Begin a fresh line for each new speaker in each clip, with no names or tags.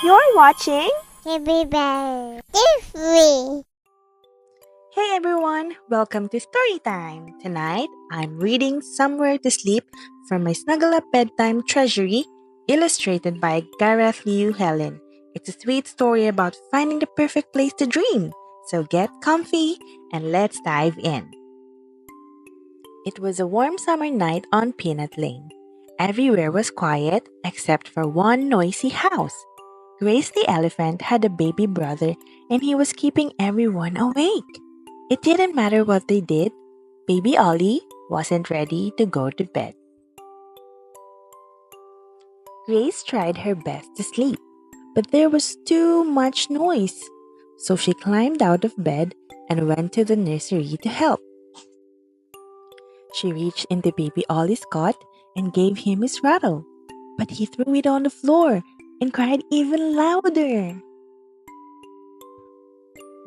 You're watching.
Bedtime Treasury.
Hey everyone, welcome to Storytime. Tonight, I'm reading Somewhere to Sleep from my Snuggle Bedtime Treasury, illustrated by Gareth Liu Helen. It's a sweet story about finding the perfect place to dream. So get comfy and let's dive in. It was a warm summer night on Peanut Lane. Everywhere was quiet except for one noisy house. Grace the elephant had a baby brother and he was keeping everyone awake. It didn't matter what they did, baby Ollie wasn't ready to go to bed. Grace tried her best to sleep, but there was too much noise. So she climbed out of bed and went to the nursery to help. She reached into baby Ollie's cot and gave him his rattle, but he threw it on the floor and cried even louder.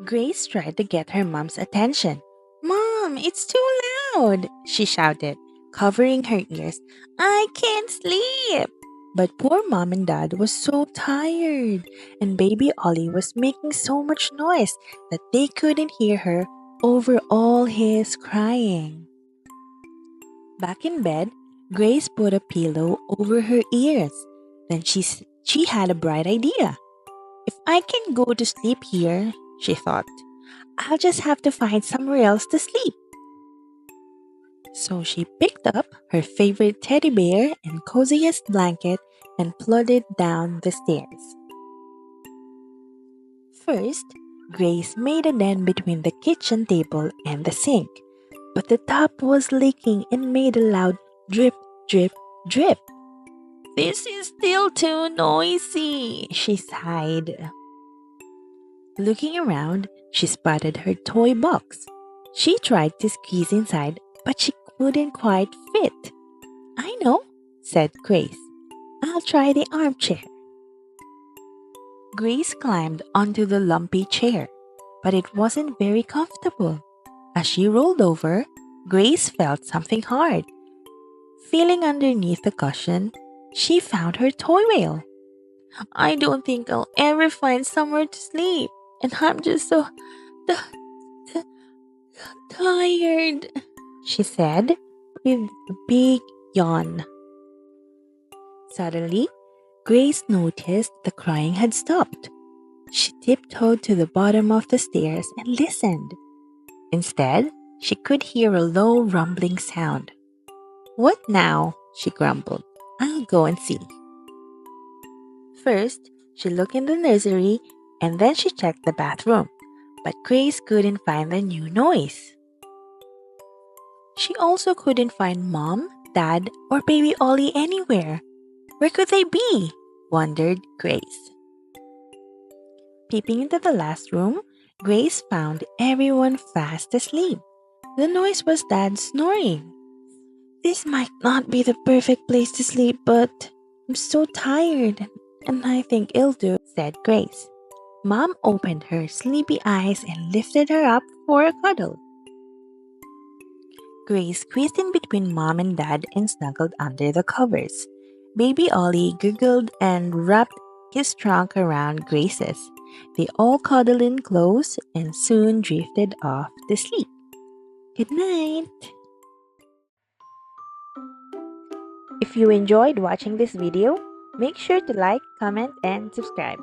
Grace tried to get her mom's attention. "Mom, it's too loud," she shouted, covering her ears. "I can't sleep." But poor mom and dad was so tired, and baby Ollie was making so much noise that they couldn't hear her over all his crying. Back in bed, Grace put a pillow over her ears. Then she had a bright idea. "If I can go to sleep here," she thought, "I'll just have to find somewhere else to sleep." So she picked up her favorite teddy bear and coziest blanket and plodded down the stairs. First, Grace made a den between the kitchen table and the sink, but the top was leaking and made a loud drip, drip, drip. "This is still too noisy," she sighed. Looking around, she spotted her toy box. She tried to squeeze inside, but she couldn't quite fit. "I know," said Grace. "I'll try the armchair." Grace climbed onto the lumpy chair, but it wasn't very comfortable. As she rolled over, Grace felt something hard. Feeling underneath the cushion, she found her toy whale. "I don't think I'll ever find somewhere to sleep, and I'm just so t- t- tired," she said with a big yawn. Suddenly, Grace noticed the crying had stopped. She tiptoed to the bottom of the stairs and listened. Instead, she could hear a low rumbling sound. "What now?" she grumbled. "I'll go and see." First, she looked in the nursery and then she checked the bathroom, but Grace couldn't find the new noise. She also couldn't find Mom, Dad, or baby Ollie anywhere. Where could they be? Wondered Grace. Peeping into the last room, Grace found everyone fast asleep. The noise was Dad snoring. "This might not be the perfect place to sleep, but I'm so tired and I think it'll do," said Grace. Mom opened her sleepy eyes and lifted her up for a cuddle. Grace squeezed in between Mom and Dad and snuggled under the covers. Baby Ollie giggled and wrapped his trunk around Grace's. They all cuddled in close and soon drifted off to sleep. Good night! If you enjoyed watching this video, make sure to like, comment, and subscribe.